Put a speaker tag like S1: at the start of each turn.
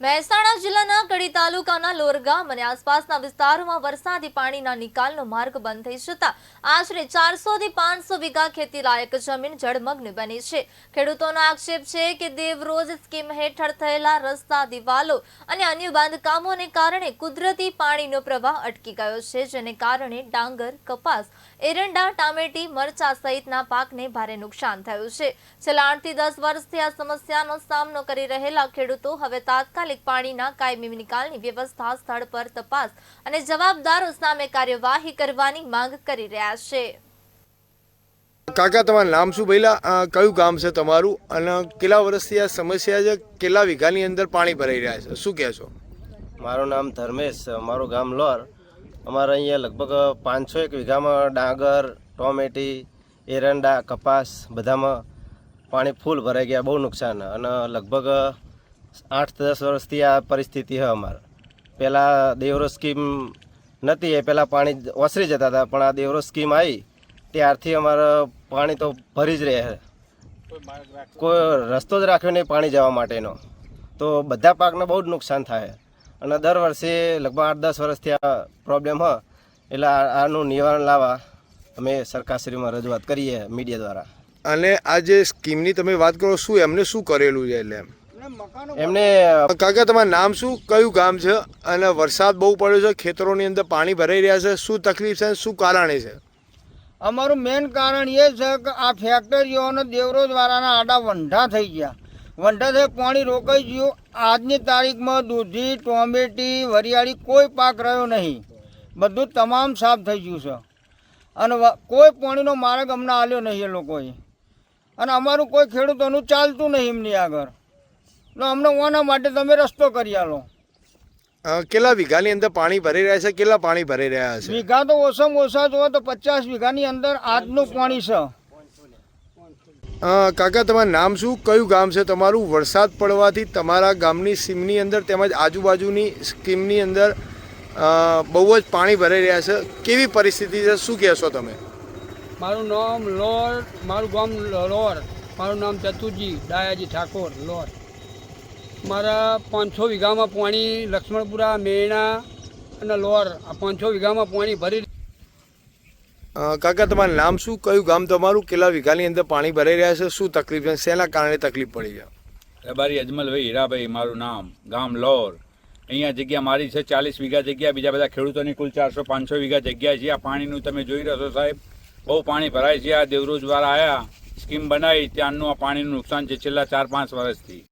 S1: મહેસાણા જિલ્લાના કડી તાલુકાના લોર ગામ અને આસપાસના વિસ્તારોમાં વરસાદી પાણીના નિકાલનો માર્ગ બંધ થઈ જતા આશરે 400 થી 500 વીઘા ખેતીલાયક જમીન જળમગ્ન બની છે। ખેડૂતોનો આક્ષેપ છે કે દેવરોજ સ્કીમ હેઠળ થયેલા રસ્તા, દિવાલો અને અન્ય બાંધકામોને કારણે કુદરતી પાણીનો પ્રવાહ અટકી ગયો છે, જેને કારણે ડાંગર, કપાસ, એરંડા, ટામેટી, મરચા સહિતના પાકને ભારે નુકસાન થયું છે। છેલ્લા 8 થી 10 વર્ષથી આ સમસ્યાનો સામનો કરી રહેલા ખેડૂતો હવે તાત્કાલિક પાણીના કાયમી નિકાલની વ્યવસ્થા, સ્થળ પર તપાસ અને જવાબદારો સામે કાર્યવાહી કરવાની માંગ કરી રહ્યા છે।
S2: કાકા, તમારું નામ શું? પહેલા કયું ગામ છે તમારું અને કેટલા વર્ષથી આ સમસ્યા છે? કેટલા વીઘાની અંદર પાણી ભરાઈ રહ્યા છે, શું કહેશો?
S3: મારું નામ ધર્મેશ, મારું ગામ લોર। અમારે અહીંયા લગભગ 501 વીઘામાં ડાંગર, ટોમેટી, એરંડા, કપાસ બધામાં પાણી ફૂલ ભરાઈ ગયા, બહુ નુકસાન। અને લગભગ 8-10 વર્ષથી આ પરિસ્થિતિ છે અમારે। પહેલાં દેવરો સ્કીમ નથી, એ પહેલાં પાણી ઓસરી જતા હતા, પણ આ દેવરો સ્કીમ આવી ત્યારથી અમારે પાણી તો ભરી જ રહે છે, કોઈ રસ્તો જ રાખ્યો નહીં પાણી જવા માટેનો, તો બધા પાકને બહુ જ નુકસાન થાય। અને દર વર્ષે લગભગ 8-10 વર્ષથી આ પ્રોબ્લેમ હોય, એટલે આનું નિવારણ લાવવા અમે સરકારશ્રીમાં રજૂઆત કરીએ મીડિયા દ્વારા।
S2: અને આ જે સ્કીમની તમે વાત કરો, શું એમને શું કરેલું છે? એટલે
S3: એમને
S2: કાકા, તમારું નામ શું? કયું ગામ છે? અને વરસાદ બહુ પડ્યો છે, ખેતરોની અંદર પાણી ભરાઈ રહ્યા છે, શું તકલીફ છે, શું કારણે છે?
S4: અમારું મેઇન કારણ એ છે કે આ ફેક્ટરીઓ અને દેવરોજવાળાના આડા વંઢા થઈ ગયા, વંઢા થઈ પાણી રોકાઈ ગયું। આજની તારીખમાં દૂધી, ટોમેટી, વરિયાળી કોઈ પાક રહ્યો નહીં, બધું તમામ સાફ થઈ ગયું છે। અને કોઈ પાણીનો માર્ગ અમને આલ્યો નહીં એ લોકોએ, અને અમારું કોઈ ખેડૂતોનું ચાલતું નહીં એમની આગળ, તો અમને ઓના માટે તમે રસ્તો કરી આલો।
S2: કેટલા વીઘાની અંદર પાણી ભરાઈ રહ્યા છે? કેટલા પાણી ભરાઈ રહ્યા છે?
S4: વીઘા તો ઓછામાં ઓછા જુઓ તો 50 વીઘાની અંદર આજનું પાણી છે।
S2: કાકા, તમારું નામ શું? કયું ગામ છે તમારું? વરસાદ પડવાથી તમારા ગામની સીમની અંદર તેમજ આજુબાજુની સ્કીમની અંદર બહુ જ પાણી ભરાઈ રહ્યા છે, કેવી પરિસ્થિતિ છે, શું કહેશો તમે?
S5: મારું નામ લોર, મારું ગામ લોર, મારું નામ ચતુરજી ડાયાજી ઠાકોર લોર। મારા 500 વીઘામાં પાણી લક્ષ્મણપુરા, મેણા અને લોર, આ 500 વીઘામાં પાણી ભરી।
S2: કાકા, તમારું નામ શું? કયું ગામ તમારું? કેટલા વીઘાની અંદર પાણી ભરાઈ રહ્યા છે, શું તકલીફ છે, શેના કારણે તકલીફ પડી છે?
S6: રબારી અજમલભાઈ હીરાભાઈ મારું નામ, ગામ લોર। અહીંયા જગ્યા મારી છે 40 વીઘા જગ્યા, બીજા બધા ખેડૂતોની કુલ 400-500 વીઘા જગ્યા છે। આ પાણીનું તમે જોઈ રહ્યો છો સાહેબ, બહુ પાણી ભરાય છે। આ દેવરોજવાળા આવ્યા, સ્કીમ બનાવી ત્યારનું આ પાણીનું નુકસાન છે છેલ્લા 4-5 વર્ષથી।